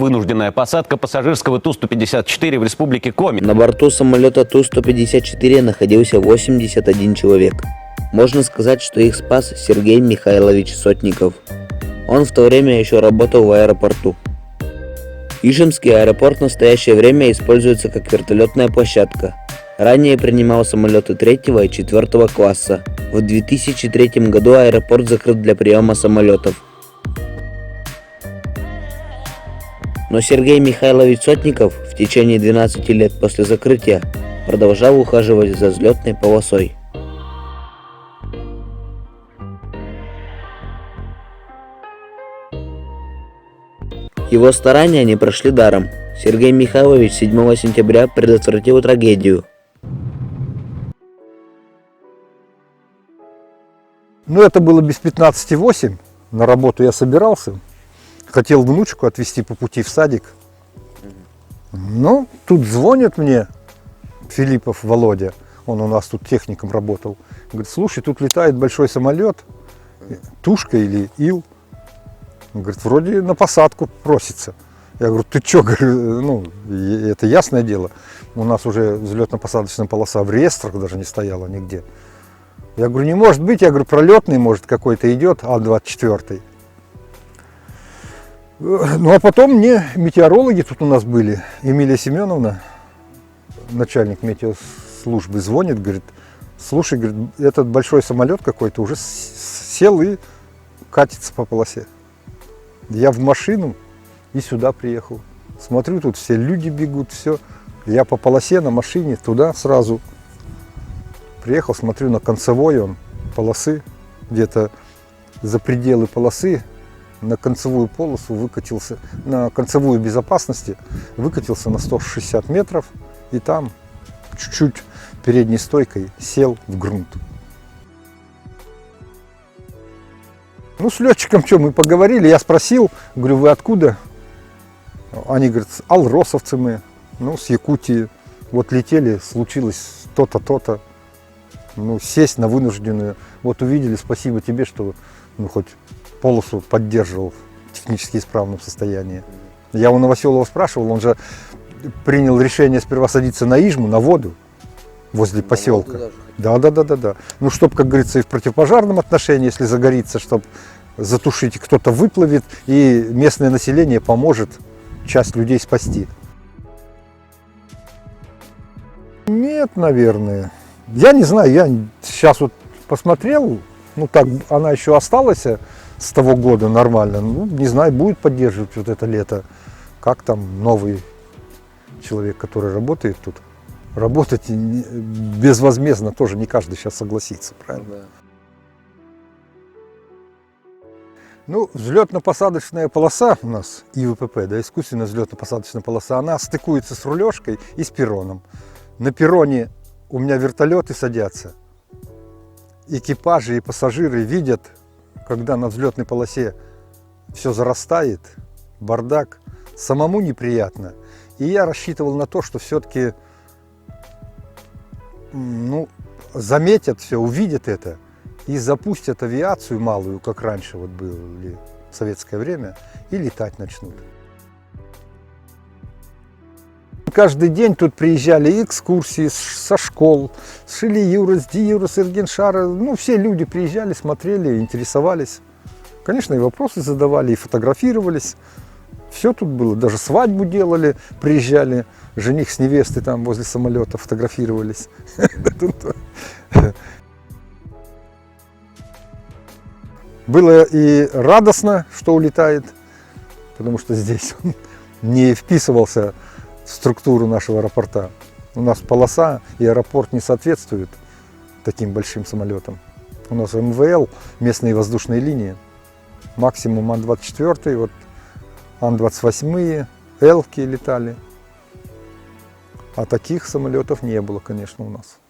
Вынужденная посадка пассажирского Ту-154 в республике Коми. На борту самолета Ту-154 находился 81 человек. Можно сказать, что их спас Сергей Михайлович Сотников. Он в то время еще работал в аэропорту. Ижемский аэропорт в настоящее время используется как вертолетная площадка. Ранее принимал самолеты 3 и 4 класса. В 2003 году аэропорт закрыт для приема самолетов. Но Сергей Михайлович Сотников в течение 12 лет после закрытия продолжал ухаживать за взлетной полосой. Его старания не прошли даром. Сергей Михайлович 7 сентября предотвратил трагедию. Ну, это было без 15:08. На работу я собирался. Хотел внучку отвезти по пути в садик. Ну, тут звонит мне Филиппов Володя. Он у нас тут техником работал. Говорит: слушай, тут летает большой самолет. Тушка или Ил. Он говорит: вроде на посадку просится. Я говорю: ты что? Ну, это ясное дело. У нас уже взлетно-посадочная полоса в реестрах даже не стояла нигде. Я говорю: не может быть. Я говорю: пролетный, может, какой-то идет, А-24. Ну, а потом мне метеорологи тут у нас были. Эмилия Семеновна, начальник метеослужбы, звонит, говорит: слушай, говорит, этот большой самолет какой-то уже сел и катится по полосе. Я в машину и сюда приехал. Смотрю, тут все люди бегут, все. Я по полосе на машине туда сразу приехал, смотрю, на концевой он полосы, где-то за пределы полосы, на концевую полосу выкатился, на концевую безопасности выкатился на 160 метров и там чуть-чуть передней стойкой сел в грунт. Ну, с летчиком что, мы поговорили, я спросил, говорю: вы откуда? Они говорят: алросовцы мы, ну, с Якутии. Вот летели, случилось то-то, то-то. Ну, сесть на вынужденную. Вот увидели, спасибо тебе, что ну, хоть полосу поддерживал в технически исправном состоянии. Я у Новоселова спрашивал, он же принял решение сперва садиться на Ижму, на воду, возле поселка. Да. Ну, чтобы, как говорится, и в противопожарном отношении, если загорится, чтобы затушить, кто-то выплывет, и местное население поможет часть людей спасти. Нет, наверное. Я не знаю, я сейчас вот посмотрел, ну так, она еще осталась с того года нормально. Ну, не знаю, будет поддерживать вот это лето. Как там новый человек, который работает тут. Работать безвозмездно тоже не каждый сейчас согласится, правильно? Да. Ну, взлетно-посадочная полоса у нас, ИВПП, да, искусственная взлетно-посадочная полоса, она стыкуется с рулежкой и с перроном. На перроне у меня вертолеты садятся. Экипажи и пассажиры видят, когда на взлетной полосе все зарастает, бардак, самому неприятно. И я рассчитывал на то, что все-таки ну, заметят все, увидят это и запустят авиацию малую, как раньше вот было в советское время, и летать начнут. Каждый день тут приезжали экскурсии со школ, с Шили-Юра, с Ди-Юра, с Иргеншара. Ну, все люди приезжали, смотрели, интересовались. Конечно, и вопросы задавали, и фотографировались. Все тут было, даже свадьбу делали, приезжали, жених с невестой там возле самолета фотографировались. Было и радостно, что улетает, потому что здесь он не вписывался в структуру нашего аэропорта. У нас полоса и аэропорт не соответствуют таким большим самолетам. У нас МВЛ, местные воздушные линии, максимум Ан-24, вот Ан-28, Элки летали. А таких самолетов не было, конечно, у нас.